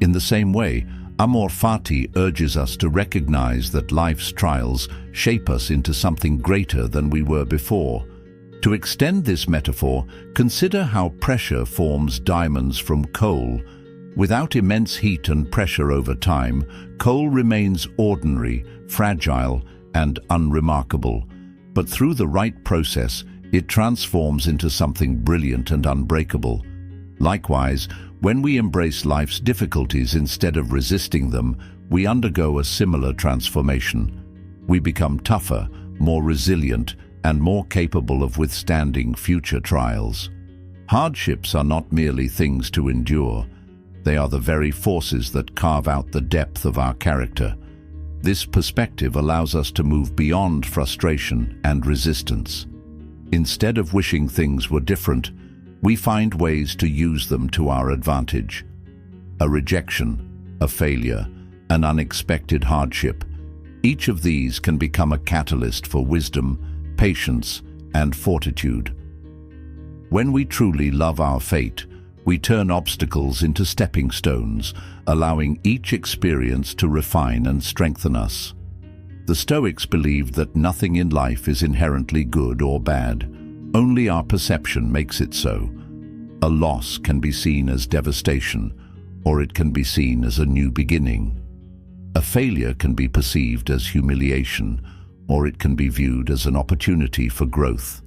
In the same way, amor fati urges us to recognize that life's trials shape us into something greater than we were before. To extend this metaphor, consider how pressure forms diamonds from coal. Without immense heat and pressure over time, coal remains ordinary, fragile, and unremarkable. But through the right process, it transforms into something brilliant and unbreakable. Likewise, when we embrace life's difficulties instead of resisting them, we undergo a similar transformation. We become tougher, more resilient, and more capable of withstanding future trials. Hardships are not merely things to endure. They are the very forces that carve out the depth of our character. This perspective allows us to move beyond frustration and resistance. Instead of wishing things were different, we find ways to use them to our advantage. A rejection, a failure, an unexpected hardship. Each of these can become a catalyst for wisdom, patience, and fortitude. When we truly love our fate, we turn obstacles into stepping stones, allowing each experience to refine and strengthen us. The Stoics believed that nothing in life is inherently good or bad. Only our perception makes it so. A loss can be seen as devastation, or it can be seen as a new beginning. A failure can be perceived as humiliation, or it can be viewed as an opportunity for growth.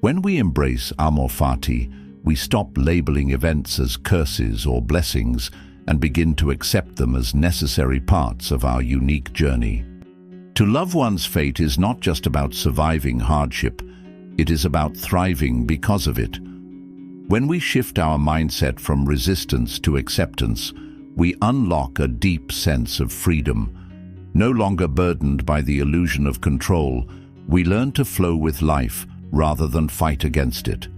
When we embrace amor fati, we stop labeling events as curses or blessings and begin to accept them as necessary parts of our unique journey. To love one's fate is not just about surviving hardship, it is about thriving because of it. When we shift our mindset from resistance to acceptance, we unlock a deep sense of freedom. No longer burdened by the illusion of control, we learn to flow with life rather than fight against it.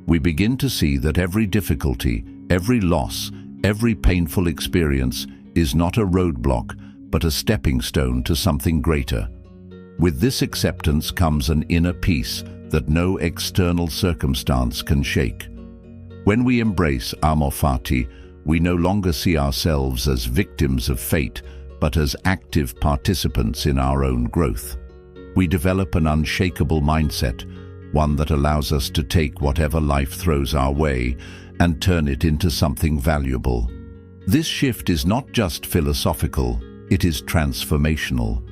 We begin to see that every difficulty, every loss, every painful experience is not a roadblock, but a stepping stone to something greater. With this acceptance comes an inner peace that no external circumstance can shake. When we embrace amor fati, we no longer see ourselves as victims of fate, but as active participants in our own growth. We develop an unshakable mindset, one that allows us to take whatever life throws our way and turn it into something valuable. This shift is not just philosophical, it is transformational.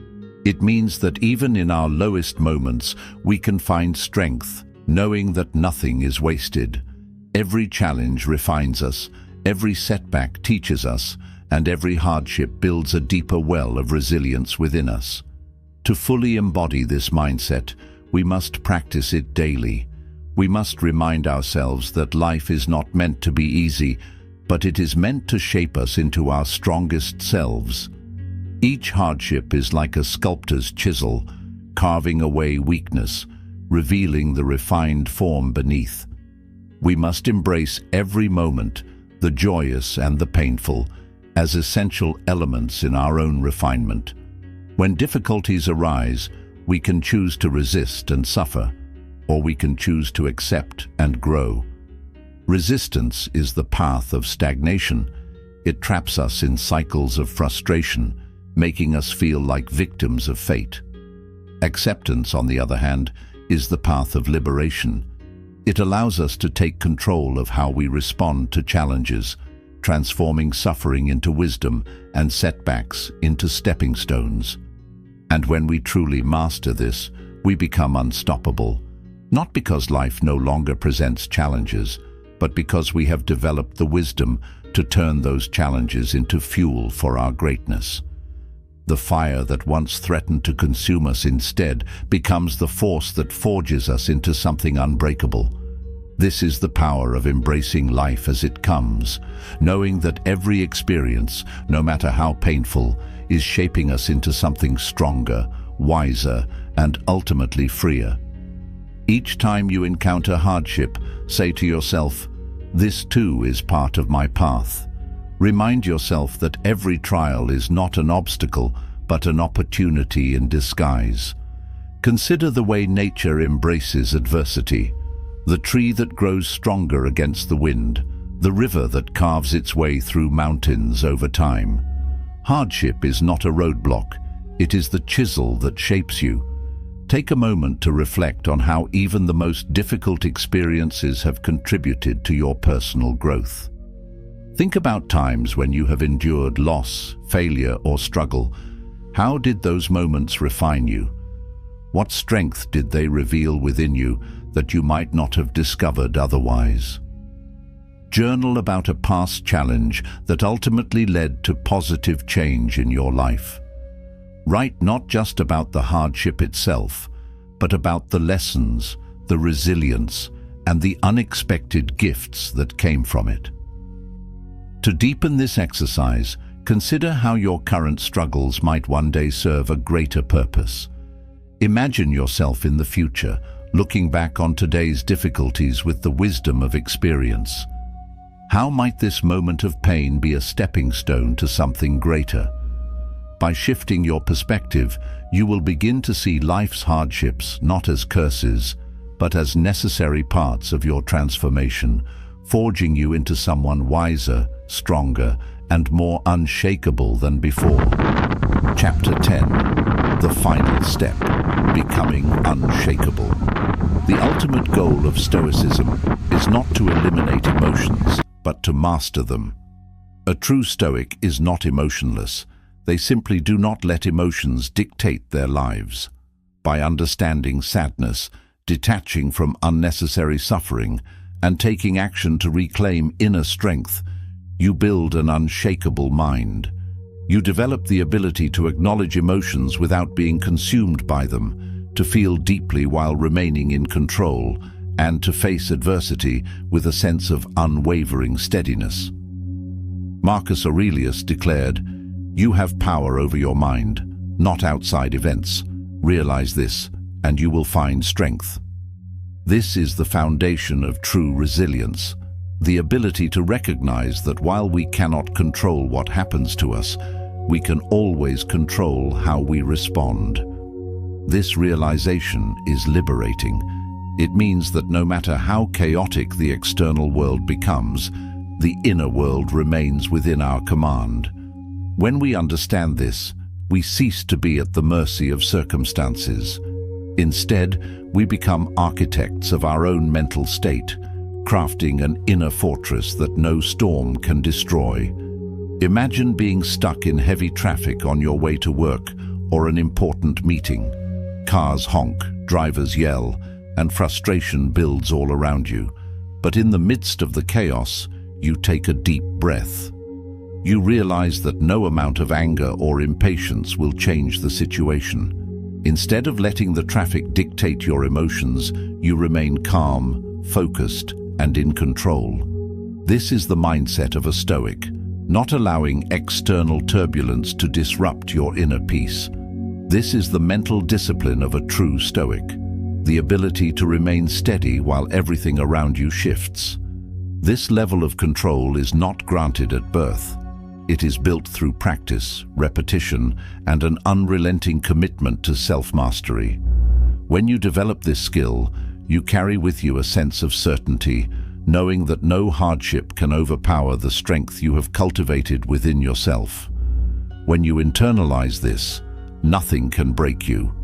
It means that even in our lowest moments, we can find strength, knowing that nothing is wasted. Every challenge refines us, every setback teaches us, and every hardship builds a deeper well of resilience within us. To fully embody this mindset, we must practice it daily. We must remind ourselves that life is not meant to be easy, but it is meant to shape us into our strongest selves. Each hardship is like a sculptor's chisel, carving away weakness, revealing the refined form beneath. We must embrace every moment, the joyous and the painful, as essential elements in our own refinement. When difficulties arise, we can choose to resist and suffer, or we can choose to accept and grow. Resistance is the path of stagnation. It traps us in cycles of frustration, making us feel like victims of fate. Acceptance, on the other hand, is the path of liberation. It allows us to take control of how we respond to challenges, transforming suffering into wisdom and setbacks into stepping stones. And when we truly master this, we become unstoppable, not because life no longer presents challenges, but because we have developed the wisdom to turn those challenges into fuel for our greatness. The fire that once threatened to consume us instead becomes the force that forges us into something unbreakable. This is the power of embracing life as it comes, knowing that every experience, no matter how painful, is shaping us into something stronger, wiser, and ultimately freer. Each time you encounter hardship, say to yourself, "This too is part of my path." Remind yourself that every trial is not an obstacle, but an opportunity in disguise. Consider the way nature embraces adversity. The tree that grows stronger against the wind, the river that carves its way through mountains over time. Hardship is not a roadblock, it is the chisel that shapes you. Take a moment to reflect on how even the most difficult experiences have contributed to your personal growth. Think about times when you have endured loss, failure, or struggle. How did those moments refine you? What strength did they reveal within you that you might not have discovered otherwise? Journal about a past challenge that ultimately led to positive change in your life. Write not just about the hardship itself, but about the lessons, the resilience, and the unexpected gifts that came from it. To deepen this exercise, consider how your current struggles might one day serve a greater purpose. Imagine yourself in the future, looking back on today's difficulties with the wisdom of experience. How might this moment of pain be a stepping stone to something greater? By shifting your perspective, you will begin to see life's hardships not as curses, but as necessary parts of your transformation, forging you into someone wiser, stronger, and more unshakable than before. Chapter 10. The final step, becoming unshakable. The ultimate goal of Stoicism is not to eliminate emotions, but to master them. A true Stoic is not emotionless. They simply do not let emotions dictate their lives. By understanding sadness, detaching from unnecessary suffering, and taking action to reclaim inner strength, you build an unshakable mind. You develop the ability to acknowledge emotions without being consumed by them, to feel deeply while remaining in control, and to face adversity with a sense of unwavering steadiness. Marcus Aurelius declared, "You have power over your mind, not outside events. Realize this, and you will find strength." This is the foundation of true resilience, the ability to recognize that while we cannot control what happens to us, we can always control how we respond. This realization is liberating. It means that no matter how chaotic the external world becomes, the inner world remains within our command. When we understand this, we cease to be at the mercy of circumstances. Instead, we become architects of our own mental state, crafting an inner fortress that no storm can destroy. Imagine being stuck in heavy traffic on your way to work or an important meeting. Cars honk, drivers yell, and frustration builds all around you. But in the midst of the chaos, you take a deep breath. You realize that no amount of anger or impatience will change the situation. Instead of letting the traffic dictate your emotions, you remain calm, focused, and in control. This is the mindset of a Stoic, not allowing external turbulence to disrupt your inner peace. This is the mental discipline of a true Stoic, the ability to remain steady while everything around you shifts. This level of control is not granted at birth. It is built through practice, repetition, and an unrelenting commitment to self-mastery. When you develop this skill, you carry with you a sense of certainty, knowing that no hardship can overpower the strength you have cultivated within yourself. When you internalize this, nothing can break you.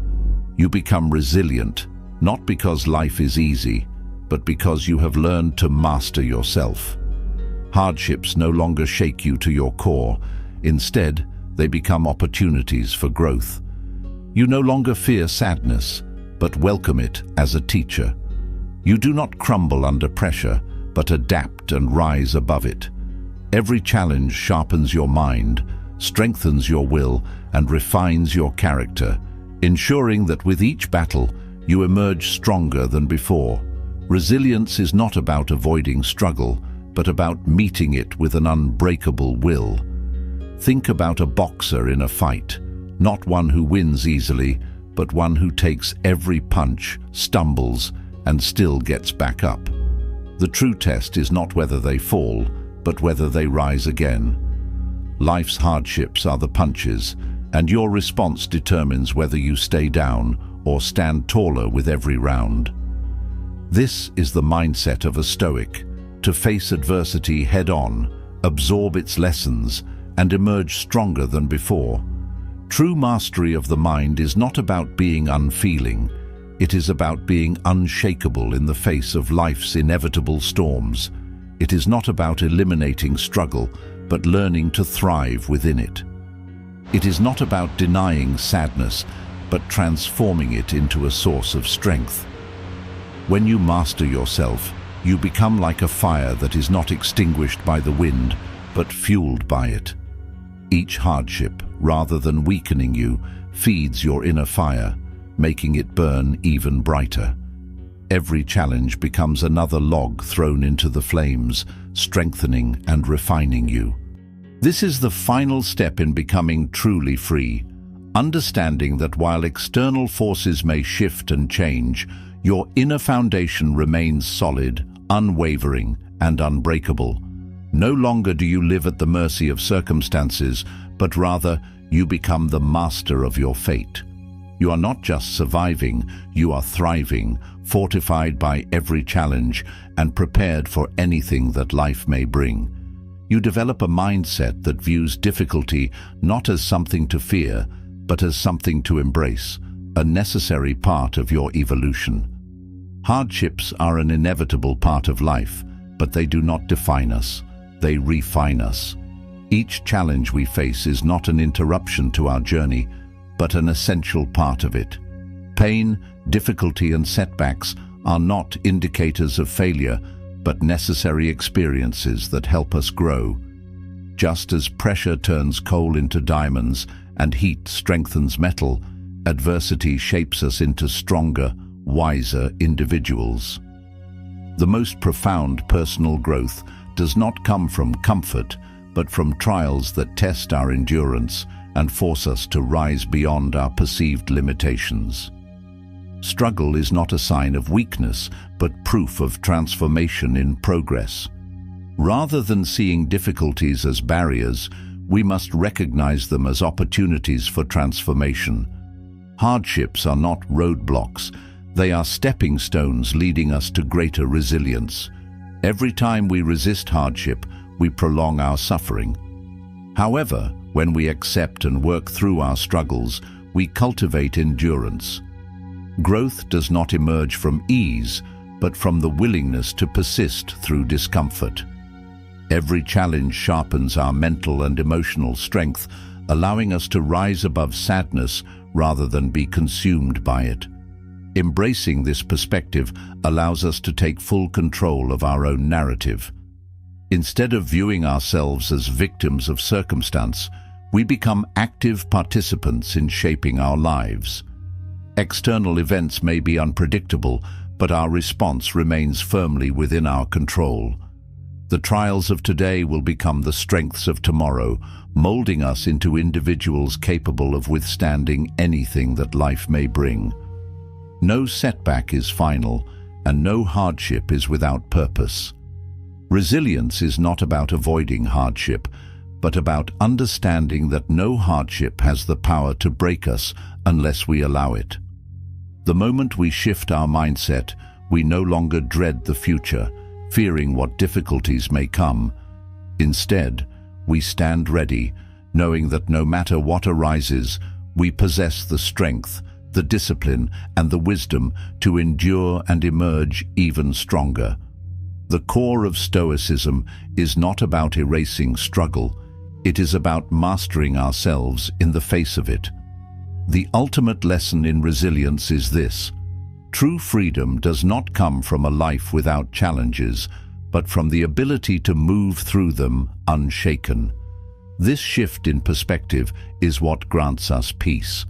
You become resilient, not because life is easy, but because you have learned to master yourself. Hardships no longer shake you to your core. Instead, they become opportunities for growth. You no longer fear sadness, but welcome it as a teacher. You do not crumble under pressure, but adapt and rise above it. Every challenge sharpens your mind, strengthens your will, and refines your character, ensuring that with each battle, you emerge stronger than before. Resilience is not about avoiding struggle, but about meeting it with an unbreakable will. Think about a boxer in a fight, not one who wins easily, but one who takes every punch, stumbles, and still gets back up. The true test is not whether they fall, but whether they rise again. Life's hardships are the punches, and your response determines whether you stay down or stand taller with every round. This is the mindset of a Stoic: to face adversity head-on, absorb its lessons, and emerge stronger than before. True mastery of the mind is not about being unfeeling. It is about being unshakable in the face of life's inevitable storms. It is not about eliminating struggle, but learning to thrive within it. It is not about denying sadness, but transforming it into a source of strength. When you master yourself, you become like a fire that is not extinguished by the wind, but fueled by it. Each hardship, rather than weakening you, feeds your inner fire, making it burn even brighter. Every challenge becomes another log thrown into the flames, strengthening and refining you. This is the final step in becoming truly free, understanding that while external forces may shift and change, your inner foundation remains solid, unwavering, and unbreakable. No longer do you live at the mercy of circumstances, but rather you become the master of your fate. You are not just surviving, you are thriving, fortified by every challenge and prepared for anything that life may bring. You develop a mindset that views difficulty not as something to fear, but as something to embrace, a necessary part of your evolution. Hardships are an inevitable part of life, but they do not define us. They refine us. Each challenge we face is not an interruption to our journey, but an essential part of it. Pain, difficulty, and setbacks are not indicators of failure, but necessary experiences that help us grow. Just as pressure turns coal into diamonds and heat strengthens metal, adversity shapes us into stronger, wiser individuals. The most profound personal growth does not come from comfort, but from trials that test our endurance and force us to rise beyond our perceived limitations. Struggle is not a sign of weakness, but proof of transformation in progress. Rather than seeing difficulties as barriers, we must recognize them as opportunities for transformation. Hardships are not roadblocks, they are stepping stones leading us to greater resilience. Every time we resist hardship, we prolong our suffering. However, when we accept and work through our struggles, we cultivate endurance. Growth does not emerge from ease, but from the willingness to persist through discomfort. Every challenge sharpens our mental and emotional strength, allowing us to rise above sadness rather than be consumed by it. Embracing this perspective allows us to take full control of our own narrative. Instead of viewing ourselves as victims of circumstance, we become active participants in shaping our lives. External events may be unpredictable, but our response remains firmly within our control. The trials of today will become the strengths of tomorrow, molding us into individuals capable of withstanding anything that life may bring. No setback is final, and no hardship is without purpose. Resilience is not about avoiding hardship, but about understanding that no hardship has the power to break us unless we allow it. The moment we shift our mindset, we no longer dread the future, fearing what difficulties may come. Instead, we stand ready, knowing that no matter what arises, we possess the strength, the discipline, and the wisdom to endure and emerge even stronger. The core of Stoicism is not about erasing struggle, it is about mastering ourselves in the face of it. The ultimate lesson in resilience is this: true freedom does not come from a life without challenges, but from the ability to move through them unshaken. This shift in perspective is what grants us peace.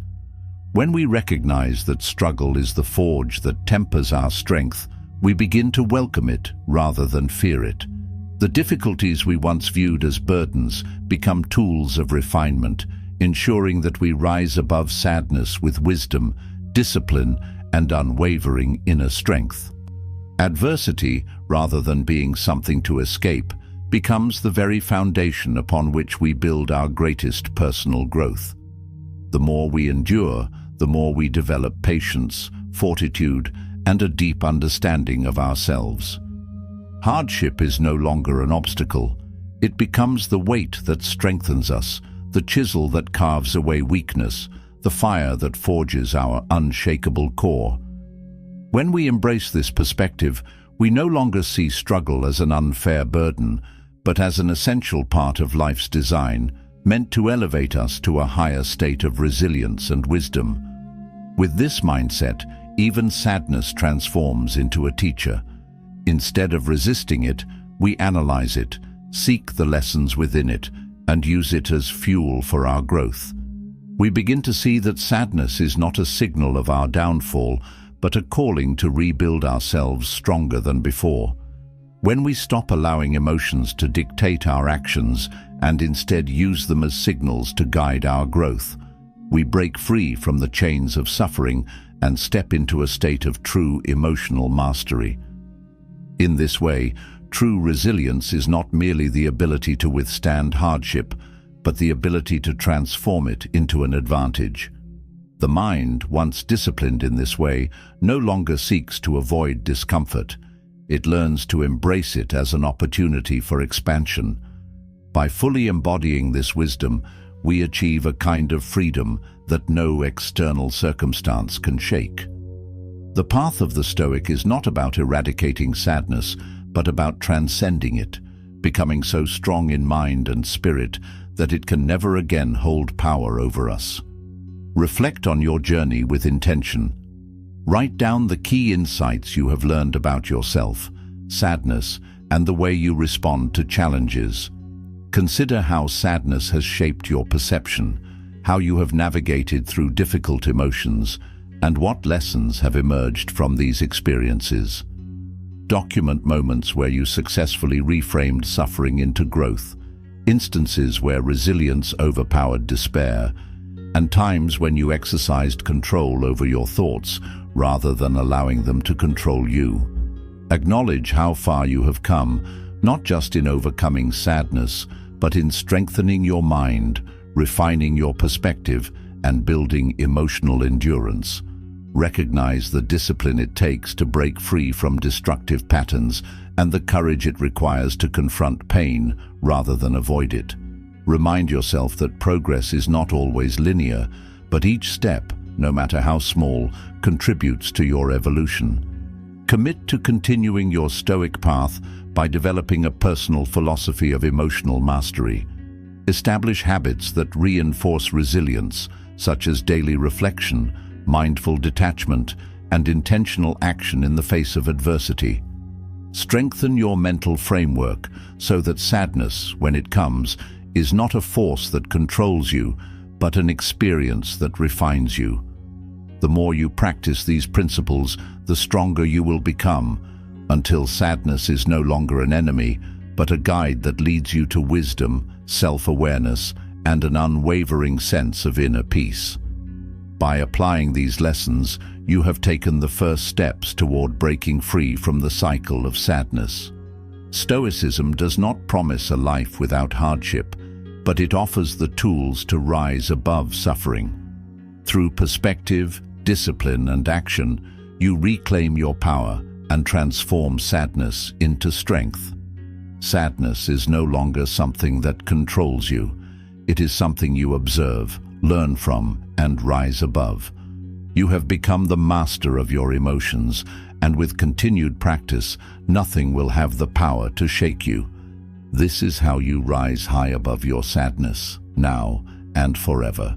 When we recognize that struggle is the forge that tempers our strength, we begin to welcome it rather than fear it. The difficulties we once viewed as burdens become tools of refinement, ensuring that we rise above sadness with wisdom, discipline, and unwavering inner strength. Adversity, rather than being something to escape, becomes the very foundation upon which we build our greatest personal growth. The more we endure, the more we develop patience, fortitude, and a deep understanding of ourselves. Hardship is no longer an obstacle. It becomes the weight that strengthens us, the chisel that carves away weakness, the fire that forges our unshakable core. When we embrace this perspective, we no longer see struggle as an unfair burden, but as an essential part of life's design, meant to elevate us to a higher state of resilience and wisdom. With this mindset, even sadness transforms into a teacher. Instead of resisting it, we analyze it, seek the lessons within it, and use it as fuel for our growth. We begin to see that sadness is not a signal of our downfall, but a calling to rebuild ourselves stronger than before. When we stop allowing emotions to dictate our actions and instead use them as signals to guide our growth, we break free from the chains of suffering and step into a state of true emotional mastery. In this way, true resilience is not merely the ability to withstand hardship, but the ability to transform it into an advantage. The mind, once disciplined in this way, no longer seeks to avoid discomfort. It learns to embrace it as an opportunity for expansion. By fully embodying this wisdom, we achieve a kind of freedom that no external circumstance can shake. The path of the Stoic is not about eradicating sadness, but about transcending it, becoming so strong in mind and spirit that it can never again hold power over us. Reflect on your journey with intention. Write down the key insights you have learned about yourself, sadness, and the way you respond to challenges. Consider how sadness has shaped your perception, how you have navigated through difficult emotions, and what lessons have emerged from these experiences. Document moments where you successfully reframed suffering into growth, instances where resilience overpowered despair, and times when you exercised control over your thoughts rather than allowing them to control you. Acknowledge how far you have come, not just in overcoming sadness, but in strengthening your mind, refining your perspective, and building emotional endurance. Recognize the discipline it takes to break free from destructive patterns and the courage it requires to confront pain rather than avoid it. Remind yourself that progress is not always linear, but each step, no matter how small, contributes to your evolution. Commit to continuing your Stoic path by developing a personal philosophy of emotional mastery. Establish habits that reinforce resilience, such as daily reflection, mindful detachment, and intentional action in the face of adversity. Strengthen your mental framework so that sadness, when it comes, is not a force that controls you, but an experience that refines you. The more you practice these principles, the stronger you will become, until sadness is no longer an enemy, but a guide that leads you to wisdom, self-awareness, and an unwavering sense of inner peace. By applying these lessons, you have taken the first steps toward breaking free from the cycle of sadness. Stoicism does not promise a life without hardship, but it offers the tools to rise above suffering. Through perspective, discipline, and action, you reclaim your power and transform sadness into strength. Sadness is no longer something that controls you. It is something you observe, learn from, and rise above. You have become the master of your emotions, and with continued practice, nothing will have the power to shake you. This is how you rise high above your sadness, now and forever.